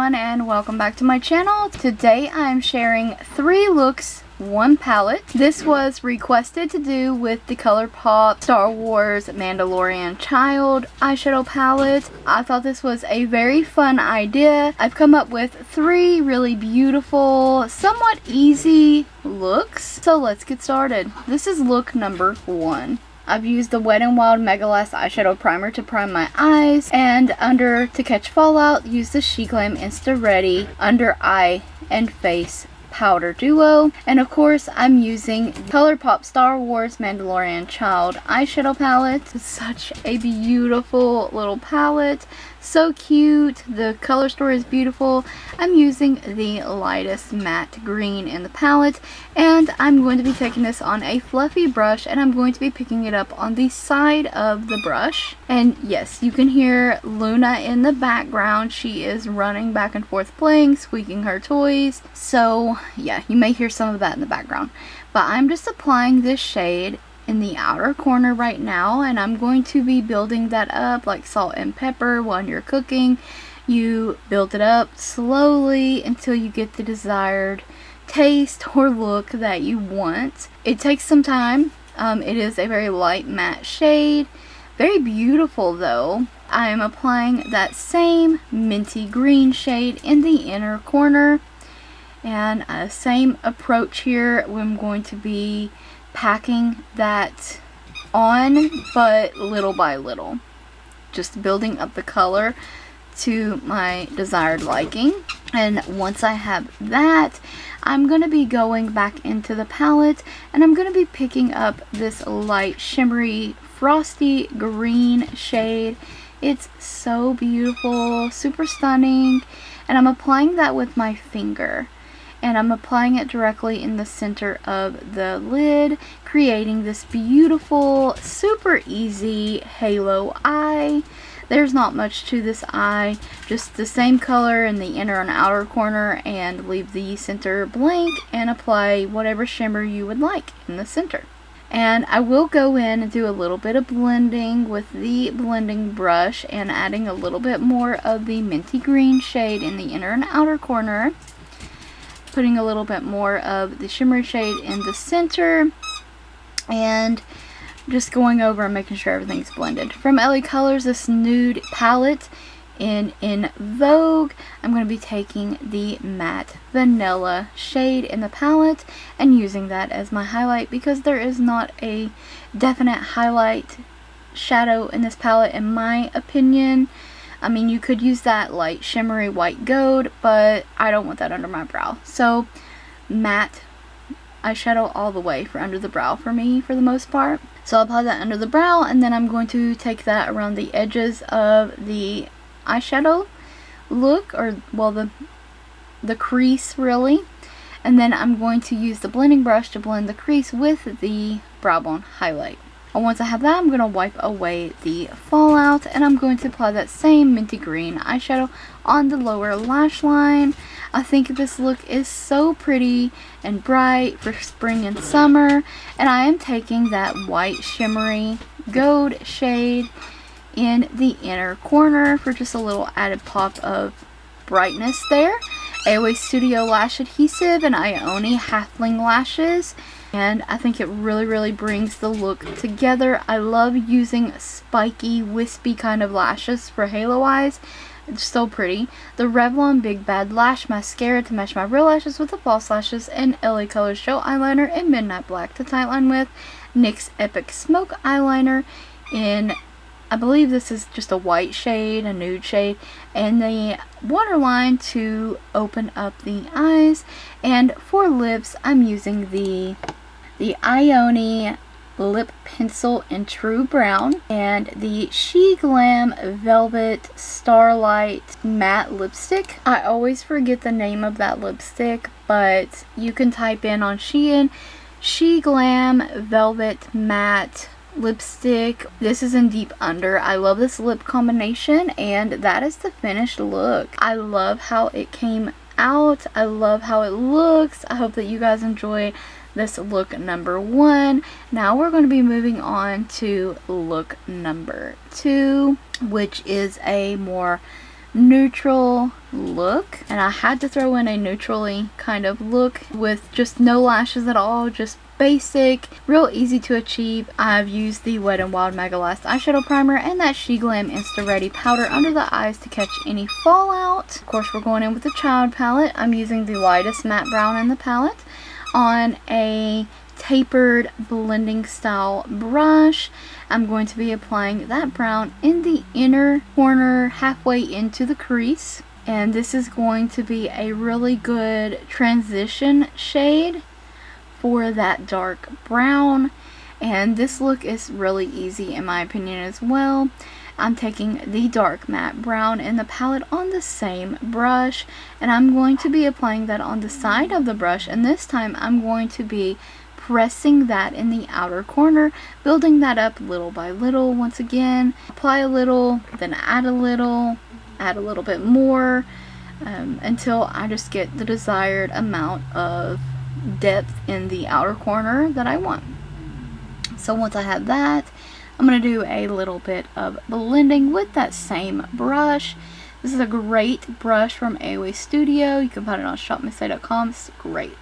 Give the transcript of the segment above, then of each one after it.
everyone, and welcome back to my channel. Today I am sharing 3 looks, 1 palette. This was requested to do with the ColourPop Star Wars Mandalorian Child eyeshadow palette. I thought this was a very fun idea. I've come up with 3 really beautiful, somewhat easy looks. So let's get started. This is look number 1. I've used the WetnWild Megalast eyeshadow primer to prime my eyes, and under To Catch Fallout, use the Sheglam Insta Ready Under Eye and Face Powder Duo. And of course, I'm using ColourPop Star Wars Mandalorian Child eyeshadow palette. It's such a beautiful little palette. So cute. The color story is beautiful. I'm using the lightest matte green in the palette, and I'm going to be taking this on a fluffy brush, and I'm going to be picking it up on the side of the brush. And yes, you can hear Luna in the background. She is running back and forth playing, squeaking her toys. So yeah, you may hear some of that in the background. But I'm just applying this shade in the outer corner right now, and I'm going to be building that up like salt and pepper. When you're cooking, you build it up slowly until you get the desired taste or look that you want. It takes some time. It is a very light matte shade, very beautiful though. I am applying that same minty green shade in the inner corner, and same approach here. I'm going to be packing that on, but little by little, just building up the color to my desired liking. And once I have that, I'm going to be going back into the palette, and I'm going to be picking up this light shimmery frosty green shade. It's so beautiful, super stunning, and I'm applying that with my finger. And I'm applying it directly in the center of the lid, creating this beautiful, super easy halo eye. There's not much to this eye, just the same color in the inner and outer corner, and leave the center blank and apply whatever shimmer you would like in the center. And I will go in and do a little bit of blending with the blending brush, and adding a little bit more of the minty green shade in the inner and outer corner. Putting a little bit more of the shimmery shade in the center, and just going over and making sure everything's blended. From LA Colors, this Nude palette in Vogue, I'm going to be taking the matte vanilla shade in the palette and using that as my highlight, because there is not a definite highlight shadow in this palette in my opinion. I mean, you could use that light shimmery white gold, but I don't want that under my brow. So matte eyeshadow all the way for under the brow for me, for the most part. So I'll apply that under the brow, and then I'm going to take that around the edges of the eyeshadow look, or well, the crease really. And then I'm going to use the blending brush to blend the crease with the brow bone highlight. And once I have that, I'm going to wipe away the fallout, and I'm going to apply that same minty green eyeshadow on the lower lash line. I think this look is so pretty and bright for spring and summer, and I am taking that white shimmery gold shade in the inner corner for just a little added pop of brightness there. AOA Studio Lash Adhesive and Ioni Halfling Lashes. And I think it really brings the look together. I love using spiky, wispy kind of lashes for halo eyes. It's so pretty. The Revlon Big Bad Lash Mascara to match my real lashes with the false lashes, and LA Colors Show Eyeliner in Midnight Black to tightline with. NYX Epic Smoke Eyeliner in, I believe this is just a white shade, a nude shade, and the waterline to open up the eyes. And for lips, I'm using the Ioni Lip Pencil in True Brown, and the Sheglam Velvet Starlight Matte Lipstick. I always forget the name of that lipstick, but you can type in on Shein, Sheglam Velvet Matte Lipstick. This is in Deep Under. I love this lip combination, and that is the finished look. I love how it came out. I love how it looks. I hope that you guys enjoy this look number 1. Now we're going to be moving on to look number 2, which is a more neutral look, and I had to throw in a neutrally kind of look with just no lashes at all, just basic, real easy to achieve. I've used the Wet n Wild Megalast eyeshadow primer and that Sheglam Insta Ready powder under the eyes to catch any fallout. Of course, we're going in with the Child palette. I'm using the lightest matte brown in the palette on a tapered blending style brush. I'm going to be applying that brown in the inner corner halfway into the crease, and this is going to be a really good transition shade for that dark brown. And this look is really easy in my opinion as well. I'm taking the dark matte brown in the palette on the same brush, and I'm going to be applying that on the side of the brush, and this time I'm going to be pressing that in the outer corner, building that up little by little. Once again, apply a little, then add a little bit more, until I just get the desired amount of depth in the outer corner that I want. So once I have that, I'm going to do a little bit of blending with that same brush. This is a great brush from AOA Studio. You can find it on shopmissay.com. It's great.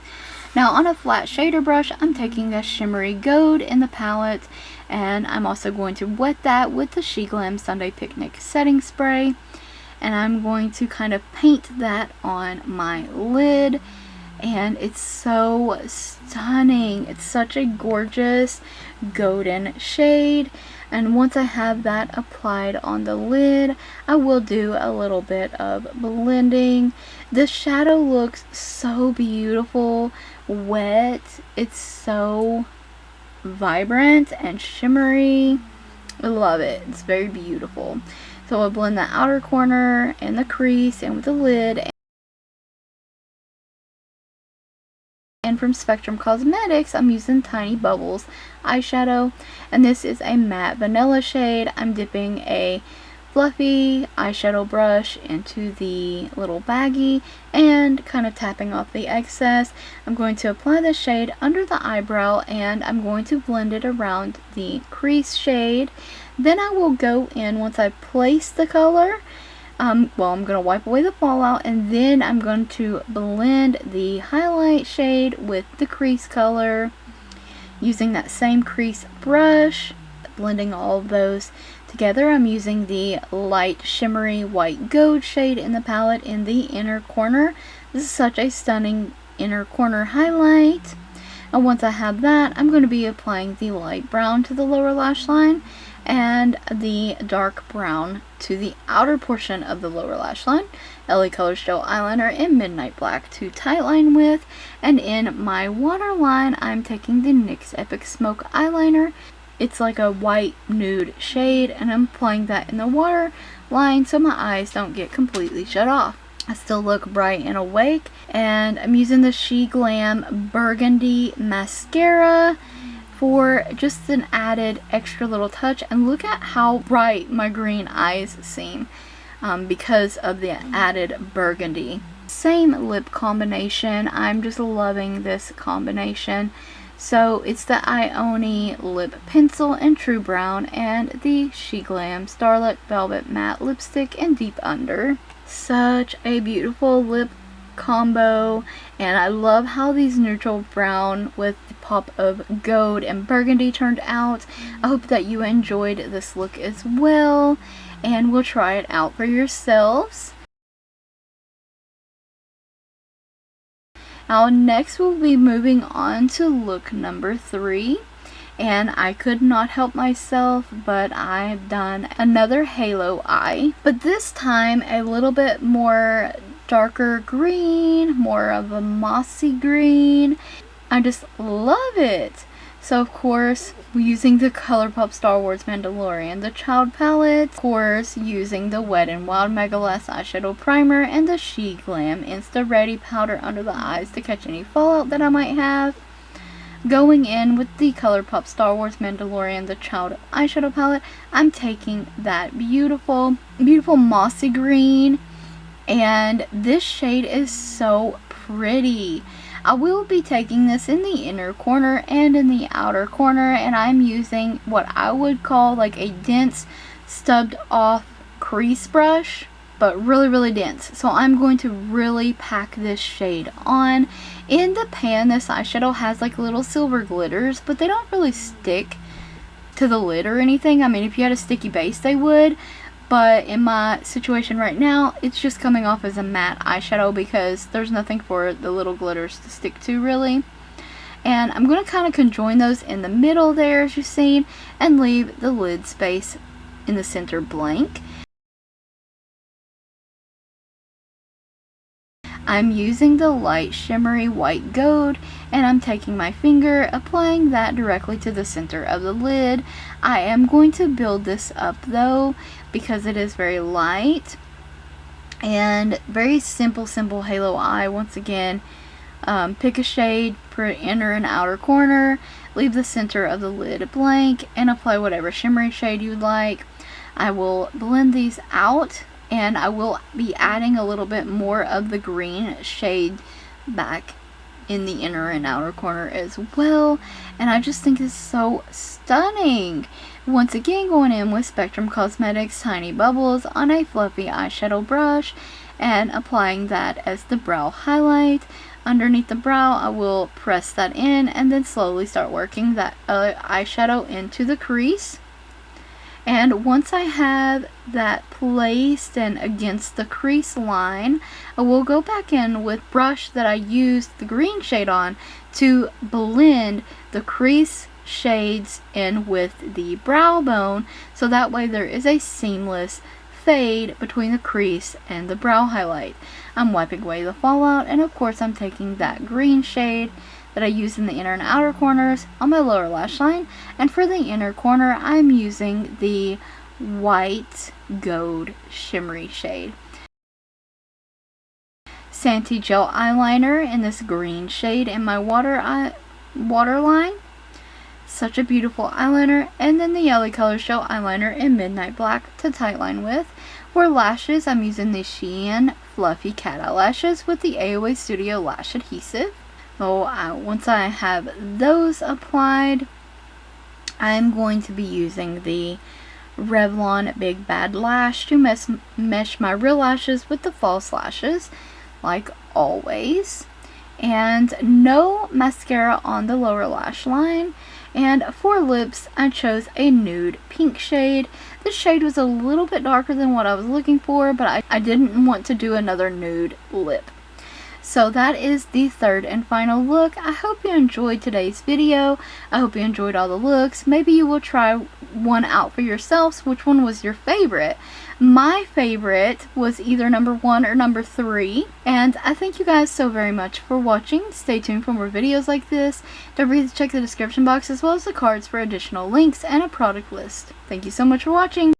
Now on a flat shader brush, I'm taking the Shimmery Gold in the palette, and I'm also going to wet that with the Sheglam Sunday Picnic setting spray, and I'm going to kind of paint that on my lid, and it's so stunning. It's such a gorgeous golden shade. And once I have that applied on the lid, I will do a little bit of blending. This shadow looks so beautiful wet. It's so vibrant and shimmery. I love it. It's very beautiful. So I'll blend the outer corner and the crease and with the lid. And from Spectrum Cosmetics, I'm using Tiny Bubbles eyeshadow, and this is a matte vanilla shade. I'm dipping a fluffy eyeshadow brush into the little baggie and kind of tapping off the excess. I'm going to apply the shade under the eyebrow, and I'm going to blend it around the crease shade. Then I will go in, once I place the color, I'm going to wipe away the fallout, and then I'm going to blend the highlight shade with the crease color using that same crease brush, blending all of those together. I'm using the light shimmery white gold shade in the palette in the inner corner. This is such a stunning inner corner highlight. And once I have that, I'm going to be applying the light brown to the lower lash line and the dark brown to the outer portion of the lower lash line. LA Colors Gel Eyeliner in Midnight Black to tightline with, and in my waterline I'm taking the NYX Epic Smoke Eyeliner. It's like a white nude shade, and I'm applying that in the waterline so my eyes don't get completely shut off. I still look bright and awake, and I'm using the Sheglam Burgundy Mascara for just an added extra little touch. And look at how bright my green eyes seem because of the added burgundy. Same lip combination. I'm just loving this combination. So it's the Ioni lip pencil in True Brown and the Sheglam Starlight Velvet Matte Lipstick in Deep Under. Such a beautiful lip combo, and I love how these neutral brown with the pop of gold and burgundy turned out. I hope that you enjoyed this look as well, and we'll try it out for yourselves. Now next we'll be moving on to look number 3, and I could not help myself, but I've done another halo eye, but this time a little bit more darker green, more of a mossy green. I just love it. So of course, using the ColourPop Star Wars Mandalorian, the Child palette, of course using the Wet n Wild Megalast eyeshadow primer and the Sheglam Insta Ready powder under the eyes to catch any fallout that I might have. Going in with the ColourPop Star Wars Mandalorian, the Child eyeshadow palette, I'm taking that beautiful, beautiful mossy green, and this shade is so pretty. I will be taking this in the inner corner and in the outer corner, and I'm using what I would call like a dense stubbed off crease brush. but really, really dense. So I'm going to really pack this shade on. In the pan, this eyeshadow has like little silver glitters, but they don't really stick to the lid or anything. I mean, if you had a sticky base, they would. But in my situation right now, it's just coming off as a matte eyeshadow because there's nothing for the little glitters to stick to really. And I'm going to kind of conjoin those in the middle there, as you've seen, and leave the lid space in the center blank. I'm using the light shimmery white gold, and I'm taking my finger, applying that directly to the center of the lid. I am going to build this up though, because it is very light and very simple halo eye. Once again, pick a shade, put inner and outer corner, leave the center of the lid blank, and apply whatever shimmery shade you'd like. I will blend these out, and I will be adding a little bit more of the green shade back in the inner and outer corner as well. And I just think it's so stunning. Once again, going in with Spectrum Cosmetics Tiny Bubbles on a fluffy eyeshadow brush and applying that as the brow highlight. Underneath the brow, I will press that in and then slowly start working that eyeshadow into the crease. And once I have that placed and against the crease line, I will go back in with brush that I used the green shade on to blend the crease shades in with the brow bone, so that way there is a seamless fade between the crease and the brow highlight. I'm wiping away the fallout, and of course I'm taking that green shade that I use in the inner and outer corners on my lower lash line, and for the inner corner I'm using the white gold shimmery shade. Santee Gel eyeliner in this green shade in my waterline. Such a beautiful eyeliner. And then the Yellow Color Shell eyeliner in Midnight Black to tightline with. For lashes, I'm using the Shein Fluffy Cat Eyelashes with the AOA Studio Lash Adhesive. So once I have those applied, I'm going to be using the Revlon Big Bad Lash to mesh my real lashes with the false lashes, like always. And no mascara on the lower lash line. And for lips, I chose a nude pink shade. This shade was a little bit darker than what I was looking for, but I didn't want to do another nude lip. So that is the third and final look. I hope you enjoyed today's video. I hope you enjoyed all the looks. Maybe you will try one out for yourselves. Which one was your favorite? My favorite was either number 1 or number 3. And I thank you guys so very much for watching. Stay tuned for more videos like this. Don't forget to check the description box as well as the cards for additional links and a product list. Thank you so much for watching.